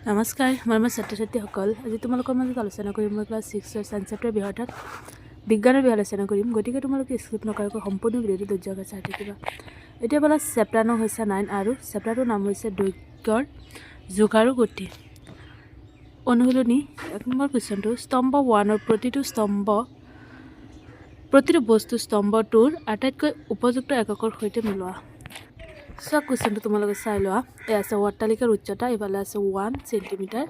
নমস্কাৰ মই ছাত্ৰ-ছাত্ৰীসকল আজি তোমালোকৰ মাজত আলোচনা কৰিম মই ক্লাছ 6 সায়েন্স চেপ্টাৰ বিহাৰত বিজ্ঞানৰ বিষয়ে আলোচনা কৰিম গতিকে তোমালোকে স্কিপ নকৰাকৈ সম্পূৰ্ণ ভিডিঅ'টো ধৈৰ্য্যৰে চাই থাকিবা এতিয়া বলা চেপ্টাৰ নং হৈছে 9 আৰু চেপ্টাৰটোৰ নাম হৈছে দৈৰ্ঘ্যৰ যোগ আৰু গতি অনুশীলনী 1 নম্বৰ কোৱেশ্চনটো স্তম্ভ 1 ৰ প্ৰতিটো বস্তু স্তম্ভটোৰ আটাইতকৈ উপযুক্ত এককৰ সৈতে মিলোৱা সব কোৱেশ্চনটো তোমালোকে চাই লোৱা এ আছে অট্টালিকাৰ উচ্চতা ইফালে আছে 1 সেন্টিমিটাৰ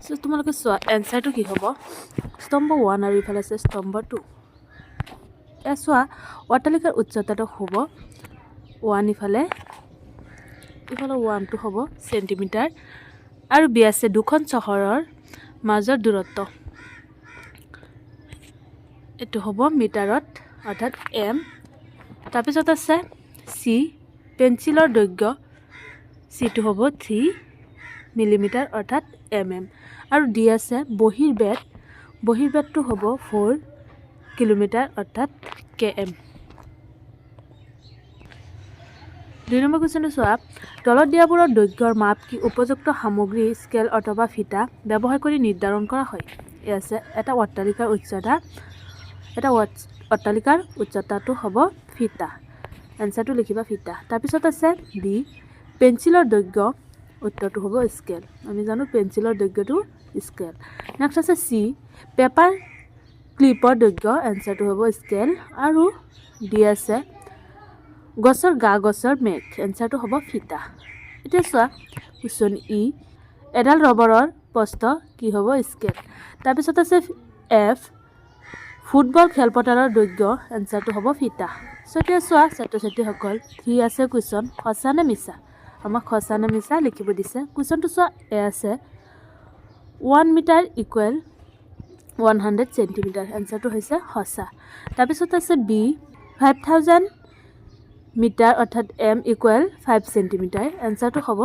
সো তোমালোকে চোৱা এনসাৰটো কি হ'ব স্তম্ভ 1 আৰু ইফালে আছে স্তম্ভ 2 এ চোৱা অট্টালিকাৰ উচ্চতাটো হ'ব 1 ইফালে 1 টো হ'ব সেন্টিমিটাৰ আৰু বি আছে দুখন চহৰৰ মাজৰ দূৰত্ব এটো হ'ব মিটাৰত অৰ্থাৎ m তাৰপিছত আছে c পেন্সিলৰ দৈৰ্ঘ্য সিটো হ'ব 3 মিলিমিটাৰ অৰ্থাৎ mm আৰু ডি আছে বহিৰ্বেদটো হ'ব 4 কিলোমিটাৰ অৰ্থাৎ km 2 নম্বৰ কোৱেশ্চনটো চোৱা তলত দিয়াবোৰৰ দৈৰ্ঘ্যৰ মাপ কি উপযুক্ত সামগ্ৰী স্কেল অথবা ফিটা ব্যৱহাৰ কৰি নিৰ্ধাৰণ কৰা হয় এ আছে এটা অট্টালিকাৰ উচ্চতাটো হ'ব ফিটা এনসাৰটো লিখিবা ফিটা তাৰপিছত আছে বি পেন্সিলৰ দৈৰ্ঘ্য উত্তৰটো হ'ব স্কেল আমি জানো পেন্সিলৰ দৈৰ্ঘ্যটো স্কেল নেক্সট আছে সি পেপাৰ ক্লিপৰ দৈৰ্ঘ্য এনসাৰটো হ'ব স্কেল আৰু ডি আছে গছৰ গছৰ মেঘ এনসাৰটো হ'ব ফিটা এতিয়া চোৱা কোৱেশ্চন ই এডাল ৰবৰৰ প্ৰস্থ কি হ'ব স্কেল তাৰপিছত আছে এফ ফুটবল খেলপথাৰৰ দৈৰ্ঘ্য এনসাৰটো হ'ব ফিটা সতিয়া চোৱা ছাত্ৰ-ছাত্ৰীসকল 3 আছে কোৱেশ্চন সঁচা নে মিছা আমাক সঁচা নে মিছা লিখিব দিছে কোৱেশ্চনটো চোৱা এ আছে 1 মিটাৰ ইকুৱেল 100 সেন্টিমিটাৰ এনসাৰটো হৈছে সঁচা তাৰপিছত আছে বি 5000 মিটাৰ অৰ্থাৎ m ইকুৱেল 5 সেন্টিমিটাৰ এনসাৰটো হ'ব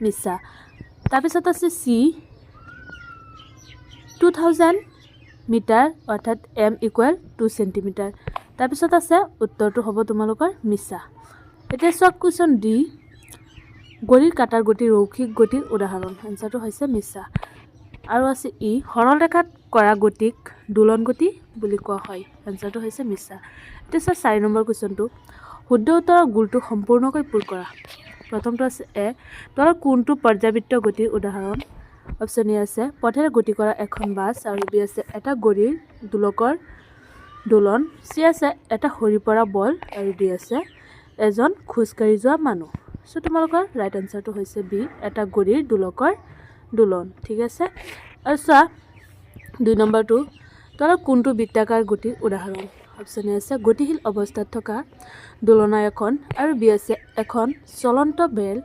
মিছা তাৰপিছত আছে সি 2000 মিটাৰ অৰ্থাৎ m ইকুৱেল 2 সেন্টিমিটাৰ তাৰপিছত আছে উত্তৰটো হ'ব তোমালোকৰ মিছা এতিয়া চোৱা কোৱেশ্চন ডি গড়িৰ কাটাৰ গতি ৰৈখিক গতিৰ উদাহৰণ এনসাৰটো হৈছে মিছা আৰু আছে ই সৰল ৰেখাত কৰা গতিক দোলন গতি বুলি কোৱা হয় এনসাৰটো হৈছে মিছা এতিয়া চোৱা 4 নম্বৰ কোৱেশ্চনটো শুদ্ধ উত্তৰৰ গোলটো সম্পূৰ্ণকৈ পূৰ কৰা প্ৰথমটো আছে এ তলৰ কোনটো পৰ্যাবৃত্ত গতিৰ উদাহৰণ অপচন এ আছে পথেৰে গতি কৰা এখন বাছ আৰু বি আছে এটা গড়িৰ দোলকৰ দোলন সি আছে এটা হৰি পৰা বল আৰু ডি আছে এজন খোজকাঢ়ি যোৱা মানুহ সো তোমালোকৰ ৰাইট আনসাৰটো হৈছে বি এটা গড়িৰ দোলকৰ দোলন ঠিক আছে আৰু চোৱা 2 নম্বৰটো তলৰ কোনটো বৃত্তাকাৰ গতিৰ উদাহৰণ অপচন এ আছে গতিশীল অৱস্থাত থকা দোলনা এখন আৰু বি আছে এখন চলন্ত বেল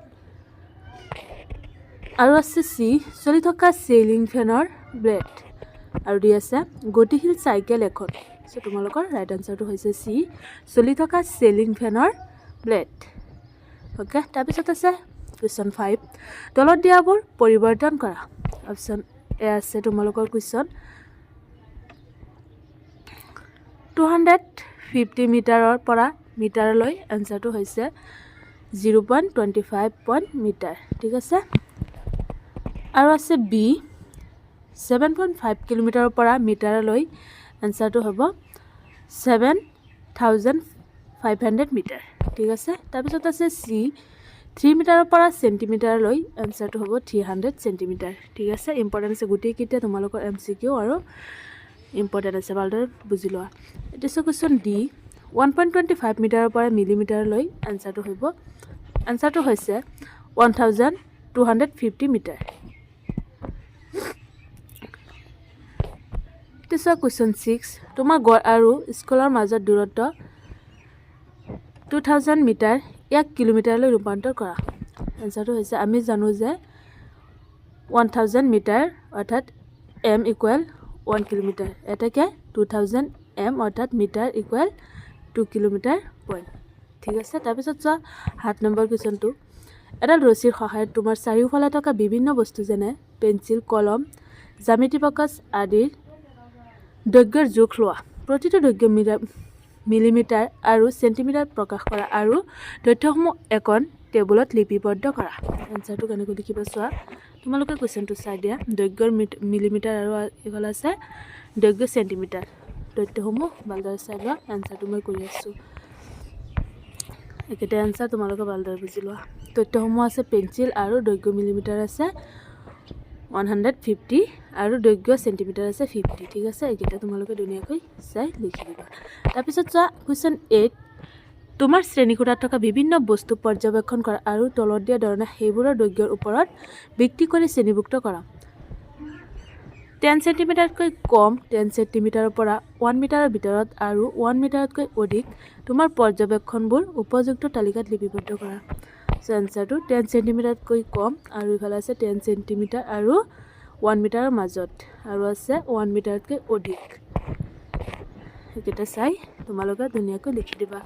আৰু আছে সি চলি থকা চেইলিং ফেনৰ ব্লেড আৰু ডি আছে গতিশীল চাইকেল এখন সো তোমালোকৰ ৰাইট আনসাৰটো হৈছে সি চলি থকা চেইলিং ফেনৰ ব্লেড ওকে তাৰপিছত আছে কোৱেশ্চন 5 তলত দিয়াবোৰ পৰিৱৰ্তন কৰা অপচন এ আছে তোমালোকৰ কোৱেশ্চন 250 মিটাৰৰ পৰা মিটাৰলৈ আনসাৰটো হৈছে 0.25 মিটাৰ ঠিক আছে আৰু আছে বি 7.5 কিলোমিটাৰৰ পৰা মিটাৰলৈ আনসাৰটো হ'ব 7500 মিটাৰ ঠিক আছে তাৰপিছত আছে সি 3 মিটাৰৰ পৰা সেন্টিমিটাৰলৈ আনসাৰটো হ'ব 300 সেন্টিমিটাৰ ঠিক আছে ইম্পৰ্টেন্ট আছে গোটেই কিটা তোমালোকৰ এমসিকিউ আৰু ইম্পৰ্টেন্ট আছে ভালদৰে বুজি লোৱা এতিয়া কোৱেশ্চন ডি 1.25 মিটাৰৰ পৰা মিলিমিটাৰলৈ আনসাৰটো হৈছে 1250 মিটাৰ এতিয়া কোৱেশ্চন 6 তোমাৰ গড় আৰু স্কুলৰ মাজৰ দূৰত্ব 2000 মিটাৰ ইয়াক কিলোমিটাৰলৈ ৰূপান্তৰ কৰা আনসাৰটো হৈছে আমি জানো যে 1000 মিটাৰ অৰ্থাৎ m ইকুৱেল 1 কিলোমিটাৰ এটাকে 2000 m অৰ্থাৎ মিটাৰ ইকুৱেল 2 কিলোমিটাৰ পইণ্ট ঠিক আছে তাৰপিছত চোৱা 7 নম্বৰ কোৱেশ্চনটো এডাল ৰছীৰ সহায়ত তোমাৰ চাৰিওফালে থকা বিভিন্ন বস্তু যেনে পেন্সিল কলম জ্যামিতি বাকচ আদিৰ দৈৰ্ঘ্যৰ জোখ লোৱা প্ৰতিটো দৈৰ্ঘ্য মিলিমিটাৰ আৰু সেন্টিমিটাৰ প্ৰকাশ কৰা আৰু তথ্যসমূহ এখন টেবুলত লিপিবদ্ধ কৰা। এনচাৰটো কেনেকৈ লিখিবা চোৱা। তোমালোকে কুৱেশ্যনটো চাই দিয়া। দৈৰ্ঘ্যৰ মিলিমিটাৰ আৰু এইফালে আছে দৈৰ্ঘ্য চেণ্টিমিটাৰ। তথ্যসমূহ ভালদৰে চাই লোৱা। এনচাৰটো মই কৰি আছোঁ। একেটা এনচাৰ তোমালোকে ভালদৰে বুজি লোৱা। তথ্যসমূহ আছে পেঞ্চিল আৰু দৈৰ্ঘ্য মিলিমিটাৰ আছে 150 আৰু দৈৰ্ঘ্য চেণ্টিমিটাৰ আছে 50। ঠিক আছে, এইকেইটা তোমালোকে ধুনীয়াকৈ চাই লিখি দিবা। তাৰপিছত চোৱা কুৱেশ্যন 8, তোমাৰ শ্ৰেণীকোঠাত থকা বিভিন্ন বস্তু পৰ্যবেক্ষণ কৰা আৰু তলত দিয়া ধৰণে সেইবোৰৰ দৈৰ্ঘ্যৰ ওপৰত ভিত্তি কৰি শ্ৰেণীভুক্ত কৰা। 10 চেণ্টিমিটাৰতকৈ কম, 10 চেণ্টিমিটাৰৰ পৰা 1 মিটাৰৰ ভিতৰত আৰু 1 মিটাৰতকৈ অধিক তোমাৰ পৰ্যবেক্ষণবোৰ উপযুক্ত তালিকাত লিপিবদ্ধ কৰা। এনচাৰটো 10 চেণ্টিমিটাৰতকৈ কম আৰু ইফালে আছে 10 চেণ্টিমিটাৰ আৰু 1 মিটাৰৰ মাজত আৰু আছে 1 মিটাৰতকৈ অধিক। এইকেইটা চাই তোমালোকে ধুনীয়াকৈ লিখি দিবা।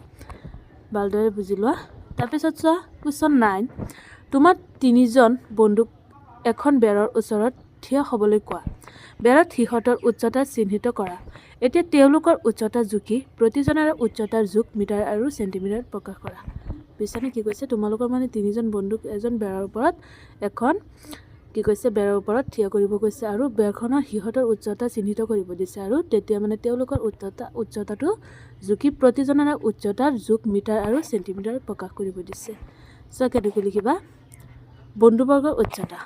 ভালদৰে বুজি লোৱা। তাৰপিছত চোৱা কুৱেশ্যন 9, তোমাৰ 3জন বন্ধুক এখন বেৰৰ ওচৰত থিয় হ'বলৈ কোৱা। বেৰত সিহঁতৰ উচ্চতা চিহ্নিত কৰা। এতিয়া তেওঁলোকৰ উচ্চতা জুখি প্ৰতিজনৰে উচ্চতাৰ জোখ মিটাৰ আৰু চেণ্টিমিটাৰত প্ৰকাশ কৰা। বুজিছানে কি কৈছে? তোমালোকৰ মানে 3জন বন্ধুক এজন বেৰৰ ওপৰত এখন কি কৈছে বেৰৰ ওপৰত থিয় কৰিব কৈছে আৰু বেৰখনৰ সিহঁতৰ উচ্চতা চিহ্নিত কৰিব দিছে আৰু তেতিয়া মানে তেওঁলোকৰ উচ্চতাটো জুখি প্ৰতিজনৰে উচ্চতাৰ জোখ মিটাৰ আৰু চেণ্টিমিটাৰত প্ৰকাশ কৰিব দিছে। চ' কেনেকৈ লিখিবা? বন্ধুবৰ্গৰ উচ্চতা,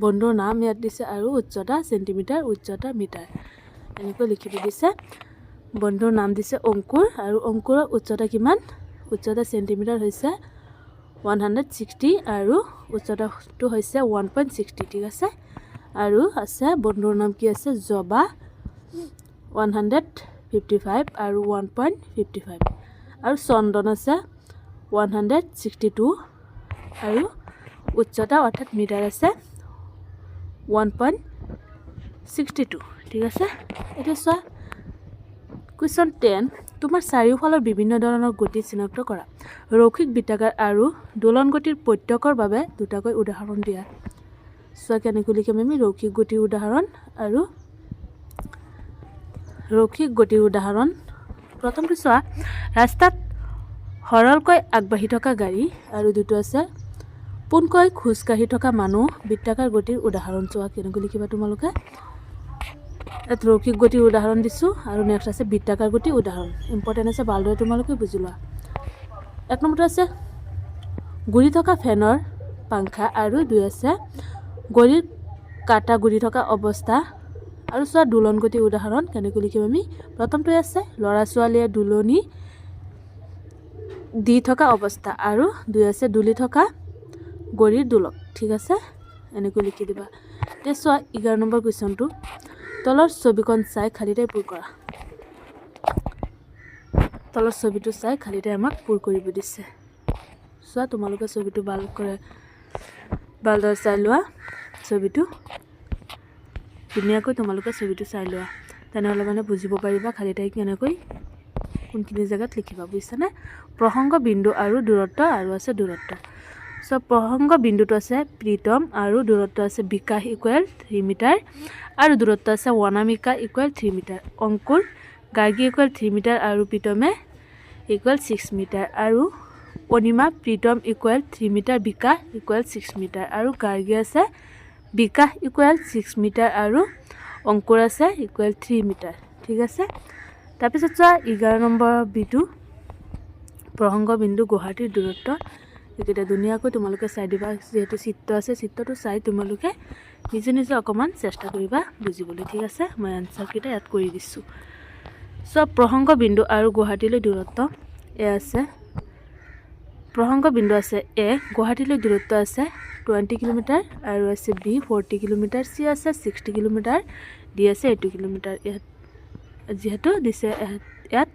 বন্ধুৰ নাম ইয়াত দিছে আৰু উচ্চতা চেণ্টিমিটাৰ, উচ্চতা মিটাৰ এনেকৈ লিখিব দিছে। বন্ধুৰ নাম দিছে অংকুৰ আৰু অংকুৰৰ উচ্চতা কিমান? উচ্চতা চেণ্টিমিটাৰ হৈছে 160 আৰু উচ্চতাটো হৈছে 1.60। ঠিক আছে, আৰু আছে বন্ধুৰ নাম কি আছে? জবা 155 আৰু 1.55 আৰু চন্দন আছে 162 আৰু উচ্চতা অৰ্থাৎ মিটাৰ আছে 1.62। ঠিক আছে, এতিয়া চোৱা কুৱেশ্যন 10, তোমাৰ চাৰিওফালৰ বিভিন্ন ধৰণৰ গতি চিনাক্ত কৰা। ৰৈখিক বৃত্তাকাৰ আৰু দোলন গতিৰ প্ৰত্যেকৰ বাবে দুটাকৈ উদাহৰণ দিয়া। চোৱা কেনেকৈ লিখিম আমি ৰৈখিক গতিৰ উদাহৰণ আৰু ৰৈখিক গতিৰ উদাহৰণ। প্ৰথমটো চোৱা, ৰাস্তাত সৰলকৈ আগবাঢ়ি থকা গাড়ী আৰু দুটো আছে পোনকৈ খোজকাঢ়ি থকা মানুহ। বৃত্তাকাৰ গতিৰ উদাহৰণ চোৱা কেনেকৈ লিখিবা তোমালোকে। ইয়াত ৰৈখিক গতিৰ উদাহৰণ দিছোঁ আৰু নেক্সট আছে বৃত্তাকাৰ গতিৰ উদাহৰণ। ইম্পৰ্টেণ্ট আছে, ভালদৰে তোমালোকে বুজি লোৱা। 1 নম্বৰটো আছে ঘূৰি থকা ফেনৰ পাংখা আৰু 2 আছে ঘড়ীৰ কাঁটা ঘূৰি থকা অৱস্থা। আৰু চোৱা দোলন গতিৰ উদাহৰণ কেনেকৈ লিখিম আমি। প্ৰথমটোৱে আছে ল'ৰা ছোৱালীয়ে দোলনি দি থকা অৱস্থা আৰু 2 আছে দুলি থকা ঘড়ীৰ দোলক। ঠিক আছে, এনেকৈ লিখি দিবা। এতিয়া চোৱা 11 নম্বৰ কুৱেশ্যনটো, তলৰ ছবিখন চাই খালী ঠাই পূৰ কৰা। তলৰ ছবিটো চাই খালী ঠাই আমাক পূৰ কৰিব দিছে। চোৱা তোমালোকে ছবিটো ভালদৰে চাই লোৱা। ছবিটো ধুনীয়াকৈ তোমালোকে ছবিটো চাই লোৱা, তেনেহ'লে মানে বুজিব পাৰিবা খালী ঠাই কেনেকৈ কোনখিনি জেগাত লিখিবা। বুজিছানে? প্ৰসংগ বিন্দু আৰু দূৰত্ব আৰু আছে দূৰত্ব। চ' প্ৰসংগ বিন্দুটো আছে প্ৰীতম আৰু দূৰত্ব আছে বিকাশ ইকুৱেল 3 মিটাৰ আৰু দূৰত্ব আছে অনামিকা ইকুৱেল 3 মিটাৰ। অংকুৰ গাৰ্গী ইকুৱেল 3 মিটাৰ আৰু প্ৰীতমে ইকুৱেল 6 মিটাৰ আৰু অনিমা প্ৰীতম ইকুৱেল 3 মিটাৰ, বিকাশ ইকুৱেল 6 মিটাৰ আৰু গাৰ্গী আছে বিকাশ ইকুৱেল 6 মিটাৰ আৰু অংকুৰ আছে ইকুৱেল 3 মিটাৰ। ঠিক আছে, তাৰপিছত চোৱা 11 নম্বৰ বিটো প্ৰসংগ বিন্দু গুৱাহাটীৰ দূৰত্ব। এইকেইটা ধুনীয়াকৈ তোমালোকে চাই দিবা। যিহেতু চিত্ৰ আছে, চিত্ৰটো চাই তোমালোকে নিজে নিজে অকণমান চেষ্টা কৰিবা বুজিবলৈ। ঠিক আছে, মই এনচাৰকেইটা ইয়াত কৰি দিছোঁ। চব প্ৰসংগ বিন্দু আৰু গুৱাহাটীলৈ দূৰত্ব এ আছে। প্ৰসংগ বিন্দু আছে এ, গুৱাহাটীলৈ দূৰত্ব আছে 20 কিলোমিটাৰ আৰু আছে বি 40 কিলোমিটাৰ, চি আছে 60 কিলোমিটাৰ, ডি আছে 80 কিলোমিটাৰ। ইয়াত যিহেতু দিছে ইয়াত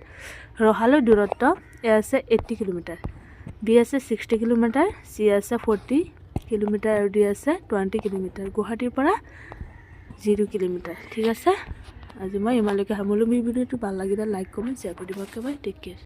ৰহালৈ দূৰত্ব এ আছে 80 কিলোমিটাৰ, বি আছে 60 কিলোমিটাৰ, চি আছে 40 কিলোমিটাৰ আৰু ডি আছে 20 কিলোমিটাৰ। গুৱাহাটীৰ পৰা 0 কিলোমিটাৰ। ঠিক আছে, আজি মই ইমানলৈকে সামৰিলোঁ। মোৰ ভিডিঅ'টো ভাল লাগিলে লাইক কমেণ্ট শ্বেয়াৰ কৰি দিব একেবাৰে। Take care.